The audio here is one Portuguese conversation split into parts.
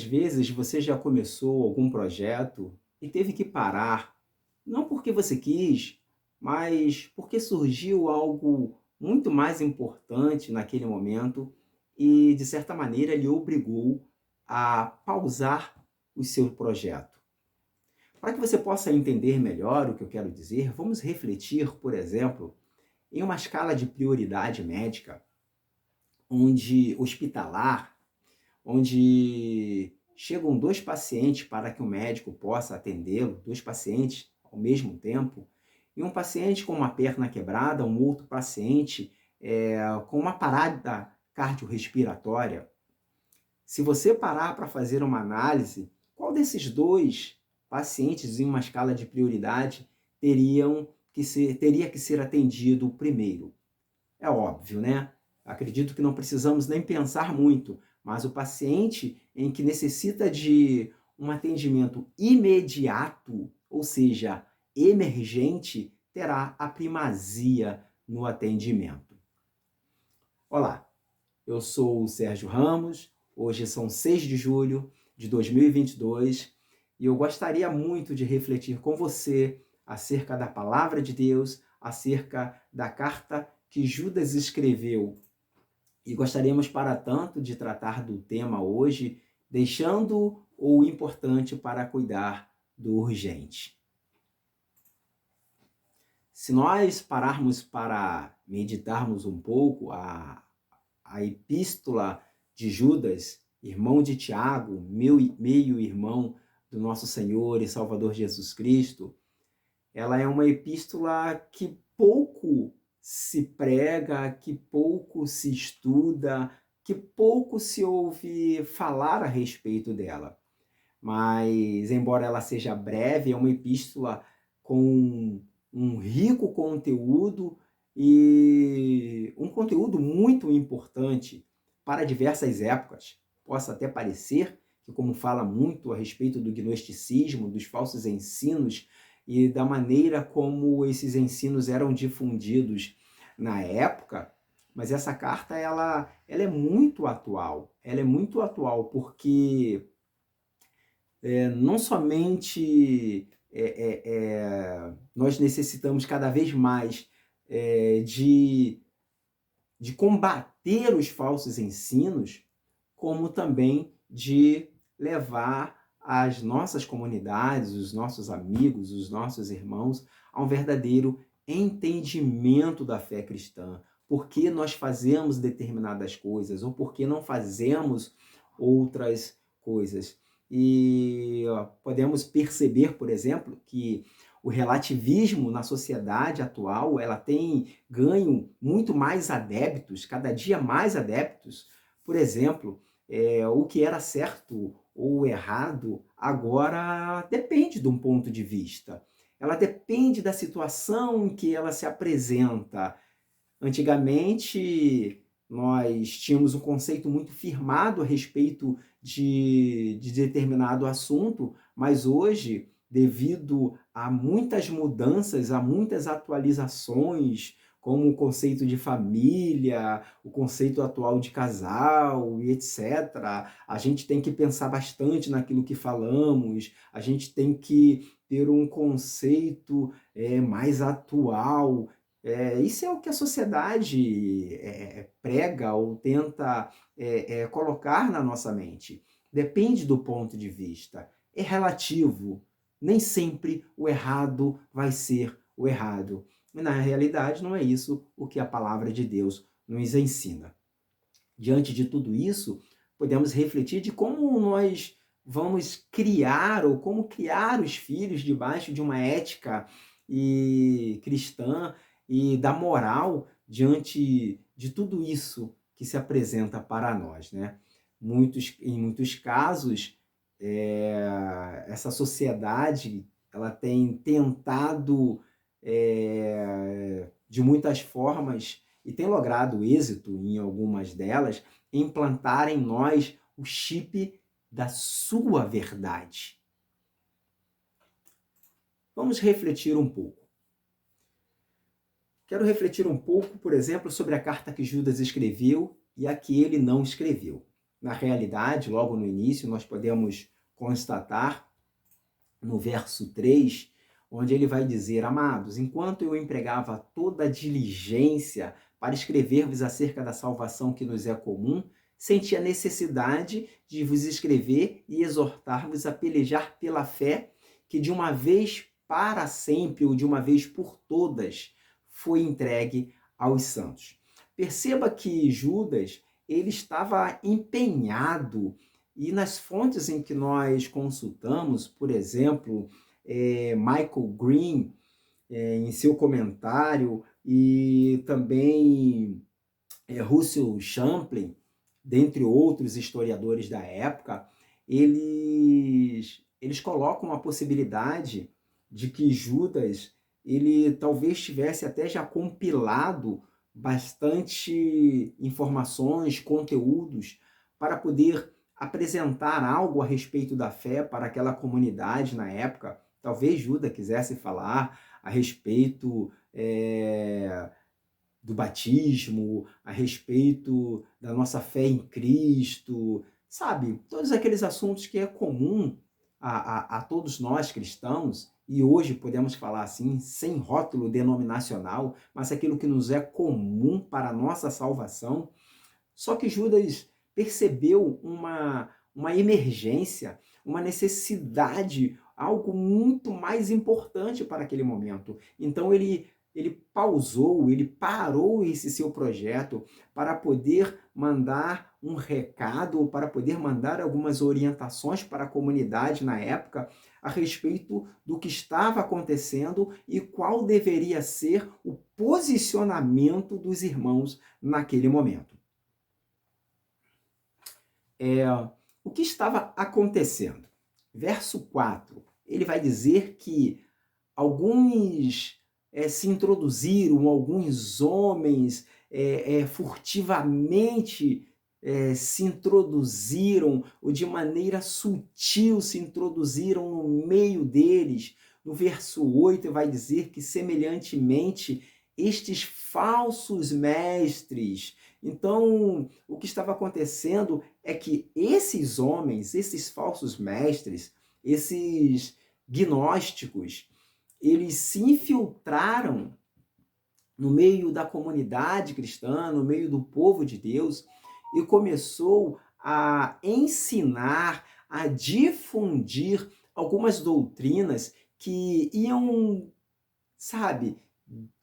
vezes você já começou algum projeto e teve que parar, não porque você quis, mas porque surgiu algo muito mais importante naquele momento e, de certa maneira, lhe obrigou a pausar o seu projeto. Para que você possa entender melhor o que eu quero dizer, vamos refletir, por exemplo, em uma escala de prioridade médica, onde hospitalar, onde chegam dois pacientes para que o médico possa atendê-lo, dois pacientes ao mesmo tempo, e um paciente com uma perna quebrada, um outro paciente com uma parada cardiorrespiratória. Se você parar para fazer uma análise, qual desses dois pacientes em uma escala de prioridade teria que ser atendido primeiro? É óbvio, né? Acredito que não precisamos nem pensar muito, mas o paciente em que necessita de um atendimento imediato, ou seja, emergente, terá a primazia no atendimento. Olá, eu sou o Sérgio Ramos, hoje são 6 de julho de 2022 e eu gostaria muito de refletir com você acerca da palavra de Deus, acerca da carta que Judas escreveu. E gostaríamos, para tanto, de tratar do tema hoje, deixando o importante para cuidar do urgente. Se nós pararmos para meditarmos um pouco a epístola de Judas, irmão de Tiago, meio-irmão do nosso Senhor e Salvador Jesus Cristo, ela é uma epístola que pouco se prega, que pouco se estuda, que pouco se ouve falar a respeito dela. Mas, embora ela seja breve, é uma epístola com um rico conteúdo e um conteúdo muito importante para diversas épocas. Possa até parecer que, como fala muito a respeito do gnosticismo, dos falsos ensinos e da maneira como esses ensinos eram difundidos na época, mas essa carta ela é muito atual. Ela é muito atual porque não somente nós necessitamos cada vez mais de combater os falsos ensinos, como também de levar as nossas comunidades, os nossos amigos, os nossos irmãos a um verdadeiro entendimento da fé cristã. Por que nós fazemos determinadas coisas ou por que não fazemos outras coisas. E podemos perceber, por exemplo, que o relativismo na sociedade atual ela tem ganho muito mais adeptos, cada dia mais adeptos. Por exemplo, o que era certo ou errado agora depende de um ponto de vista. Ela depende da situação em que ela se apresenta. Antigamente, nós tínhamos um conceito muito firmado a respeito de determinado assunto, mas hoje, devido a muitas mudanças, a muitas atualizações, como o conceito de família, o conceito atual de casal e etc., a gente tem que pensar bastante naquilo que falamos, a gente tem que ter um conceito mais atual. Isso é o que a sociedade prega ou tenta colocar na nossa mente. Depende do ponto de vista. É relativo. Nem sempre o errado vai ser o errado. E na realidade não é isso o que a palavra de Deus nos ensina. Diante de tudo isso, podemos refletir de como nós vamos criar ou como criar os filhos debaixo de uma ética cristã e da moral diante de tudo isso que se apresenta para nós, né? Em muitos casos, essa sociedade ela tem tentado de muitas formas e tem logrado êxito em algumas delas, implantar em nós o chip da sua verdade. Vamos refletir um pouco. Quero refletir um pouco, por exemplo, sobre a carta que Judas escreveu e a que ele não escreveu. na realidade, logo no início, nós podemos constatar no verso 3, onde ele vai dizer: amados, enquanto eu empregava toda a diligência para escrever-vos acerca da salvação que nos é comum, senti a necessidade de vos escrever e exortar-vos a pelejar pela fé que de uma vez para sempre, ou de uma vez por todas, foi entregue aos santos. Perceba que Judas, ele estava empenhado, e nas fontes em que nós consultamos, por exemplo, Michael Green, em seu comentário, e também Russell Champlin, dentre outros historiadores da época, eles colocam a possibilidade de que Judas, ele talvez tivesse até já compilado bastante informações, conteúdos, para poder apresentar algo a respeito da fé para aquela comunidade na época. Talvez Judas quisesse falar a respeito do batismo, a respeito da nossa fé em Cristo, sabe? Todos aqueles assuntos que é comum a todos nós cristãos, e hoje podemos falar assim, sem rótulo denominacional, mas aquilo que nos é comum para a nossa salvação. Só que Judas percebeu uma emergência, uma necessidade, algo muito mais importante para aquele momento. Então ele pausou, ele parou esse seu projeto para poder mandar um recado, para poder mandar algumas orientações para a comunidade na época a respeito do que estava acontecendo e qual deveria ser o posicionamento dos irmãos naquele momento. O que estava acontecendo? Verso 4, ele vai dizer que alguns se introduziram, alguns homens furtivamente se introduziram, ou de maneira sutil se introduziram no meio deles. No verso 8 vai dizer que, semelhantemente, estes falsos mestres. Então, o que estava acontecendo é que esses homens, esses falsos mestres, esses gnósticos, eles se infiltraram no meio da comunidade cristã, no meio do povo de Deus, e começou a ensinar, a difundir algumas doutrinas que iam, sabe,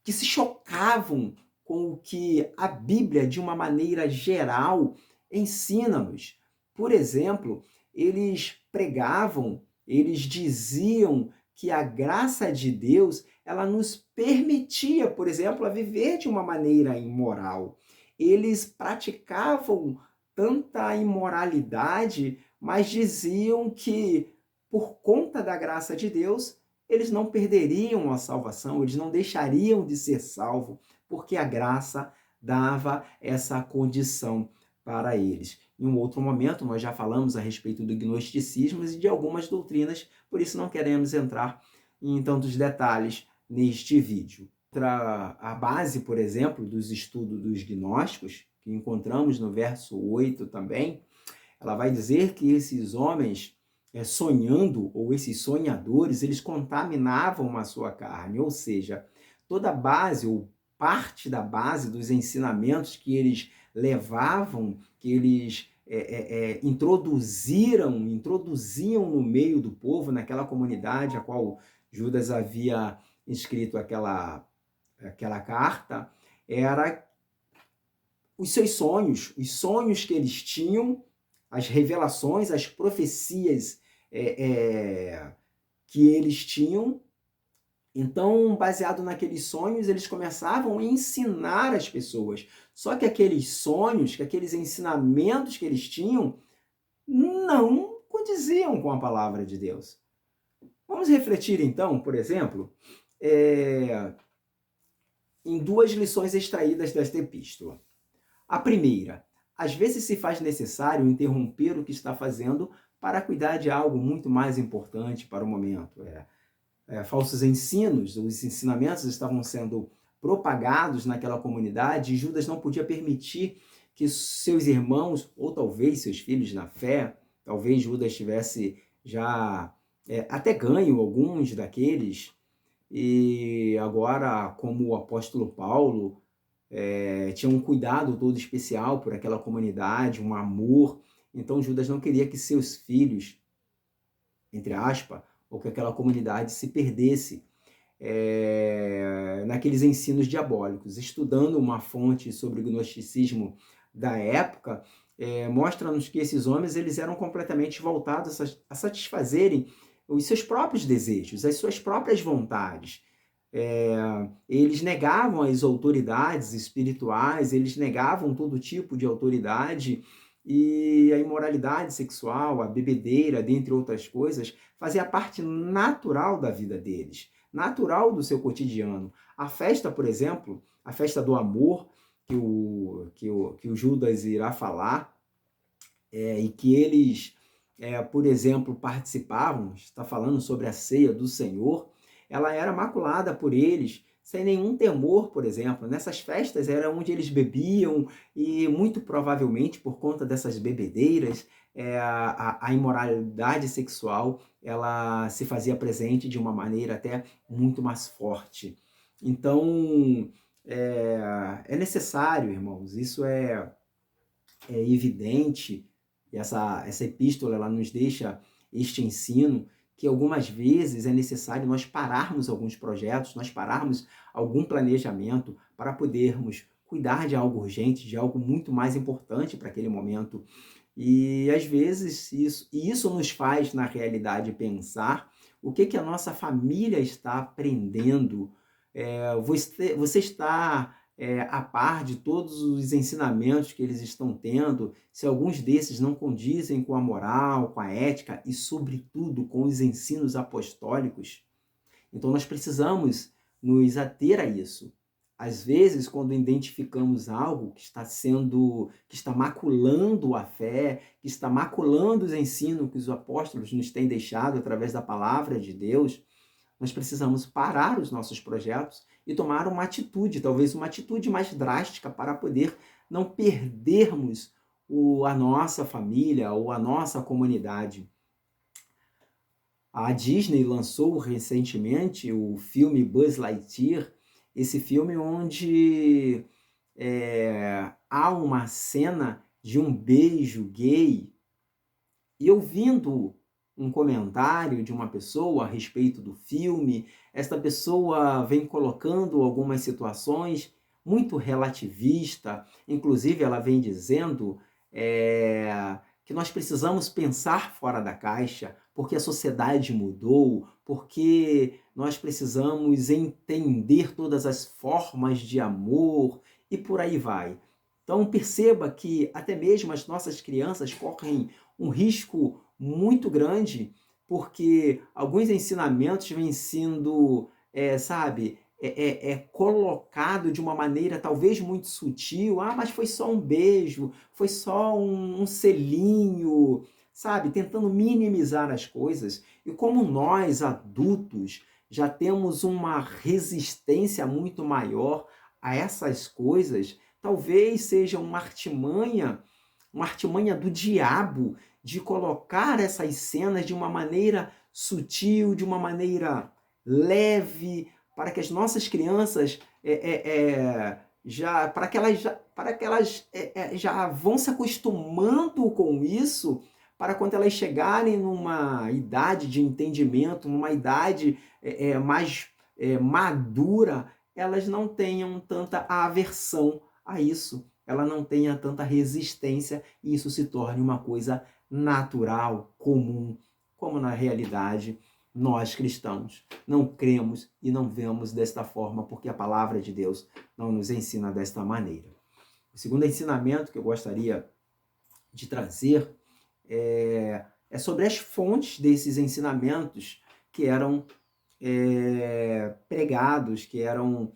que se chocavam com o que a Bíblia, de uma maneira geral, ensina-nos. Por exemplo, eles pregavam, eles diziam que a graça de Deus, ela nos permitia, por exemplo, a viver de uma maneira imoral. Eles praticavam tanta imoralidade, mas diziam que, por conta da graça de Deus, eles não perderiam a salvação, eles não deixariam de ser salvos, porque a graça dava essa condição para eles. Em um outro momento, nós já falamos a respeito do gnosticismo e de algumas doutrinas, por isso não queremos entrar em tantos detalhes neste vídeo. A base, por exemplo, dos estudos dos gnósticos, que encontramos no verso 8 também, ela vai dizer que esses homens sonhando, ou esses sonhadores, eles contaminavam a sua carne, ou seja, toda a base, ou parte da base dos ensinamentos que eles levavam, que eles introduziam no meio do povo, naquela comunidade a qual Judas havia escrito aquela carta, era os seus sonhos, os sonhos que eles tinham, as revelações, as profecias que eles tinham. Então, baseado naqueles sonhos, eles começavam a ensinar as pessoas. Só que aqueles sonhos, que aqueles ensinamentos que eles tinham, não condiziam com a palavra de Deus. Vamos refletir então, por exemplo, em duas lições extraídas desta epístola. A primeira: às vezes se faz necessário interromper o que está fazendo para cuidar de algo muito mais importante para o momento. Falsos ensinos, os ensinamentos estavam sendo propagados naquela comunidade, e Judas não podia permitir que seus irmãos, ou talvez seus filhos na fé, talvez Judas tivesse já até ganho alguns daqueles, e agora, como o apóstolo Paulo, tinha um cuidado todo especial por aquela comunidade, um amor. Então Judas não queria que seus filhos, entre aspas, ou que aquela comunidade se perdesse naqueles ensinos diabólicos. Estudando uma fonte sobre o gnosticismo da época, mostra-nos que esses homens eles eram completamente voltados a satisfazerem os seus próprios desejos, as suas próprias vontades. Eles negavam as autoridades espirituais, eles negavam todo tipo de autoridade, e a imoralidade sexual, a bebedeira, dentre outras coisas, fazia parte natural da vida deles, natural do seu cotidiano. A festa, por exemplo, a festa do amor, que o Judas irá falar, e que eles, por exemplo, participavam, está falando sobre a ceia do Senhor, ela era maculada por eles, sem nenhum temor, por exemplo. Nessas festas era onde eles bebiam, e muito provavelmente por conta dessas bebedeiras, a imoralidade sexual ela se fazia presente de uma maneira até muito mais forte. Então, é necessário, irmãos, isso é evidente, e essa epístola ela nos deixa este ensino, que algumas vezes é necessário nós pararmos alguns projetos, nós pararmos algum planejamento para podermos cuidar de algo urgente, de algo muito mais importante para aquele momento. E às vezes isso nos faz, na realidade, pensar o que a nossa família está aprendendo. Você está a par de todos os ensinamentos que eles estão tendo, se alguns desses não condizem com a moral, com a ética e, sobretudo, com os ensinos apostólicos. Então, nós precisamos nos ater a isso. Às vezes, quando identificamos algo que está maculando a fé, que está maculando os ensinos que os apóstolos nos têm deixado através da palavra de Deus, nós precisamos parar os nossos projetos e tomar uma atitude, talvez uma atitude mais drástica, para poder não perdermos a nossa família ou a nossa comunidade. A Disney lançou recentemente o filme Buzz Lightyear, esse filme onde há uma cena de um beijo gay, e eu vendo um comentário de uma pessoa a respeito do filme, esta pessoa vem colocando algumas situações muito relativista, inclusive ela vem dizendo que nós precisamos pensar fora da caixa, porque a sociedade mudou, porque nós precisamos entender todas as formas de amor e por aí vai. Então perceba que até mesmo as nossas crianças correm um risco muito grande, porque alguns ensinamentos vêm sendo, colocado de uma maneira talvez muito sutil. Mas foi só um beijo, foi só um selinho, sabe? Tentando minimizar as coisas. E como nós, adultos, já temos uma resistência muito maior a essas coisas, talvez seja uma artimanha do diabo de colocar essas cenas de uma maneira sutil, de uma maneira leve, para que as nossas crianças já vão se acostumando com isso, para quando elas chegarem numa idade de entendimento, numa idade mais madura, elas não tenham tanta aversão a isso, ela não tenha tanta resistência e isso se torne uma coisa natural, comum, como na realidade nós cristãos não cremos e não vemos desta forma, porque a palavra de Deus não nos ensina desta maneira. O segundo ensinamento que eu gostaria de trazer é sobre as fontes desses ensinamentos que eram pregados, que eram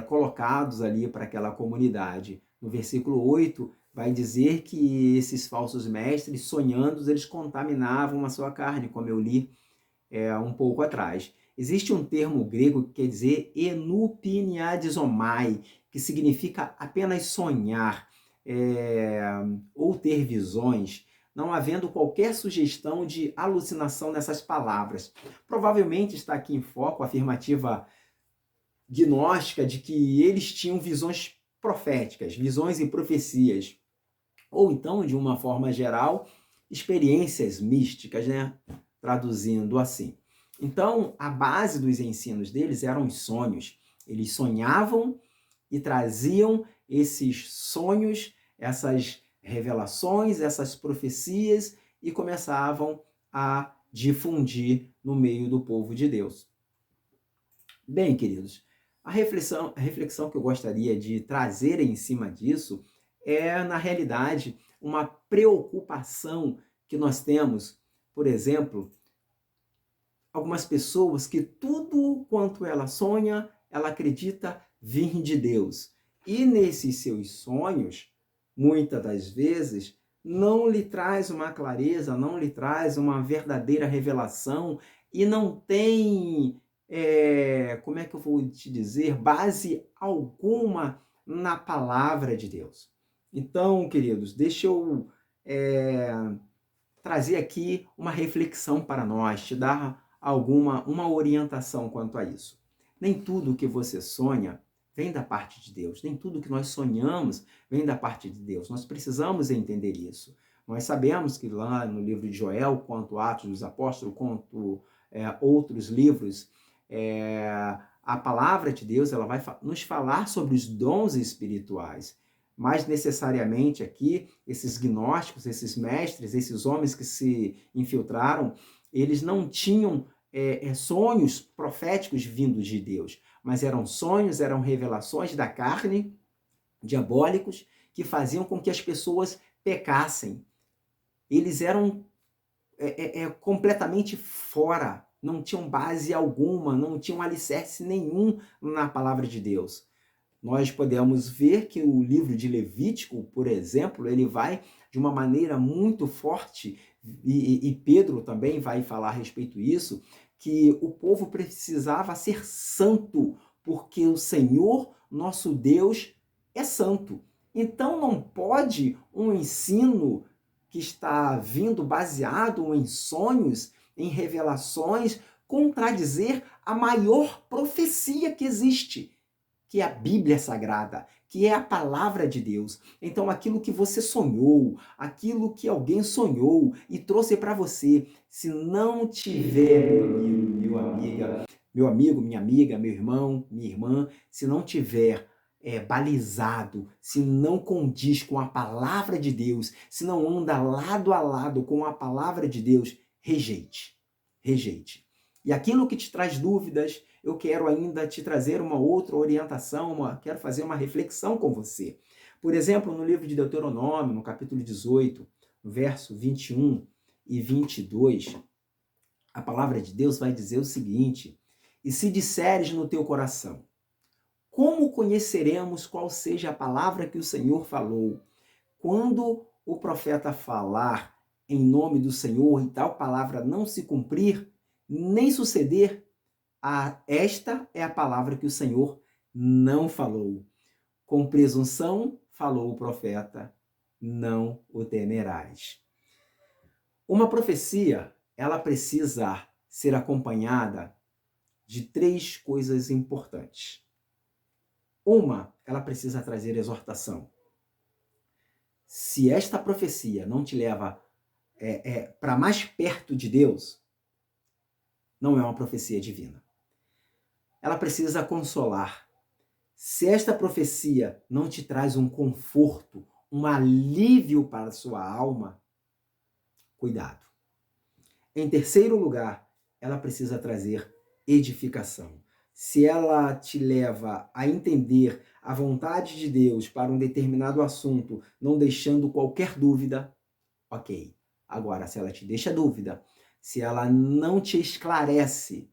colocados ali para aquela comunidade. No versículo 8, vai dizer que esses falsos mestres, sonhando, eles contaminavam a sua carne, como eu li um pouco atrás. Existe um termo grego que quer dizer enupiniadizomai, que significa apenas sonhar. ou ter visões, não havendo qualquer sugestão de alucinação nessas palavras. Provavelmente está aqui em foco a afirmativa gnóstica de que eles tinham visões proféticas, visões e profecias, ou então, de uma forma geral, experiências místicas, né? Traduzindo assim. Então, a base dos ensinos deles eram os sonhos. Eles sonhavam e traziam esses sonhos, essas revelações, essas profecias e começavam a difundir no meio do povo de Deus. Bem, queridos, a reflexão que eu gostaria de trazer em cima disso é, na realidade, uma preocupação que nós temos, por exemplo, algumas pessoas que tudo quanto ela sonha, ela acredita vir de Deus. E nesses seus sonhos, muitas das vezes, não lhe traz uma clareza, não lhe traz uma verdadeira revelação e não tem, como é que eu vou te dizer, base alguma na palavra de Deus. Então, queridos, deixa eu trazer aqui uma reflexão para nós, te dar uma orientação quanto a isso. Nem tudo que você sonha vem da parte de Deus, nem tudo que nós sonhamos vem da parte de Deus. Nós precisamos entender isso. Nós sabemos que lá no livro de Joel, quanto Atos dos Apóstolos, quanto outros livros, a palavra de Deus ela vai nos falar sobre os dons espirituais. Mais necessariamente aqui, esses gnósticos, esses mestres, esses homens que se infiltraram, eles não tinham sonhos proféticos vindos de Deus, mas eram sonhos, eram revelações da carne, diabólicos, que faziam com que as pessoas pecassem. Eles eram completamente fora, não tinham base alguma, não tinham alicerce nenhum na palavra de Deus. Nós podemos ver que o livro de Levítico, por exemplo, ele vai de uma maneira muito forte, e Pedro também vai falar a respeito disso, que o povo precisava ser santo, porque o Senhor, nosso Deus, é santo. Então não pode um ensino que está vindo baseado em sonhos, em revelações, contradizer a maior profecia que existe, que é a Bíblia Sagrada, que é a palavra de Deus. Então, aquilo que você sonhou, aquilo que alguém sonhou e trouxe para você, se não tiver, meu amigo, minha amiga, meu irmão, minha irmã, se não tiver balizado, se não condiz com a palavra de Deus, se não anda lado a lado com a palavra de Deus, rejeite. Rejeite. E aquilo que te traz dúvidas, eu quero ainda te trazer uma outra orientação, quero fazer uma reflexão com você. Por exemplo, no livro de Deuteronômio, no capítulo 18, verso 21 e 22, a palavra de Deus vai dizer o seguinte: e se disseres no teu coração, como conheceremos qual seja a palavra que o Senhor falou? Quando o profeta falar em nome do Senhor e tal palavra não se cumprir, nem suceder, esta é a palavra que o Senhor não falou. Com presunção falou o profeta, não o temerás. Uma profecia, ela precisa ser acompanhada de 3 coisas importantes. Uma, ela precisa trazer exortação. Se esta profecia não te leva para mais perto de Deus, não é uma profecia divina. Ela precisa consolar. Se esta profecia não te traz um conforto, um alívio para a sua alma, cuidado. Em terceiro lugar, ela precisa trazer edificação. Se ela te leva a entender a vontade de Deus para um determinado assunto, não deixando qualquer dúvida, ok. Agora, se ela te deixa dúvida, se ela não te esclarece,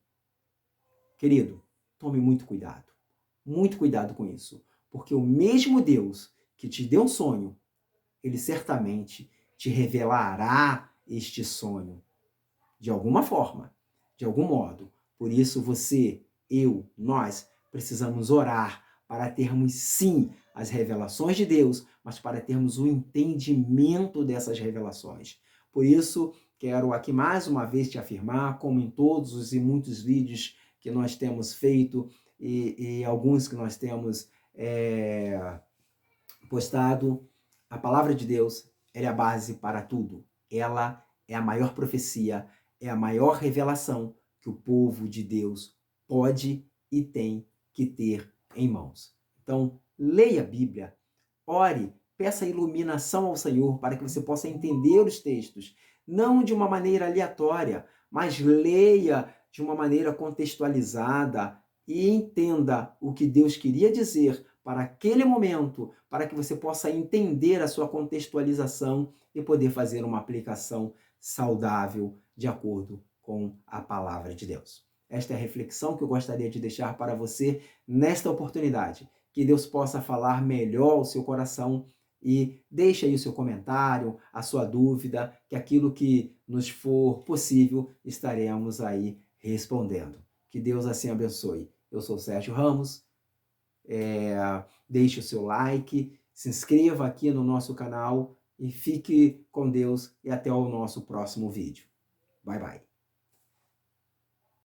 querido, tome muito cuidado com isso, porque o mesmo Deus que te deu um sonho, ele certamente te revelará este sonho, de alguma forma, de algum modo. Por isso você, eu, nós precisamos orar para termos sim as revelações de Deus, mas para termos o entendimento dessas revelações. Por isso, quero aqui mais uma vez te afirmar, como em todos os e muitos vídeos que nós temos feito e alguns que nós temos postado, a palavra de Deus ela é a base para tudo. Ela é a maior profecia, é a maior revelação que o povo de Deus pode e tem que ter em mãos. Então, leia a Bíblia, ore, peça iluminação ao Senhor para que você possa entender os textos, não de uma maneira aleatória, mas leia de uma maneira contextualizada e entenda o que Deus queria dizer para aquele momento, para que você possa entender a sua contextualização e poder fazer uma aplicação saudável de acordo com a palavra de Deus. Esta é a reflexão que eu gostaria de deixar para você nesta oportunidade. Que Deus possa falar melhor ao seu coração e deixe aí o seu comentário, a sua dúvida, que aquilo que nos for possível estaremos aí respondendo. Que Deus assim abençoe. Eu sou Sérgio Ramos. Deixe o seu like, se inscreva aqui no nosso canal e fique com Deus e até o nosso próximo vídeo. Bye, bye.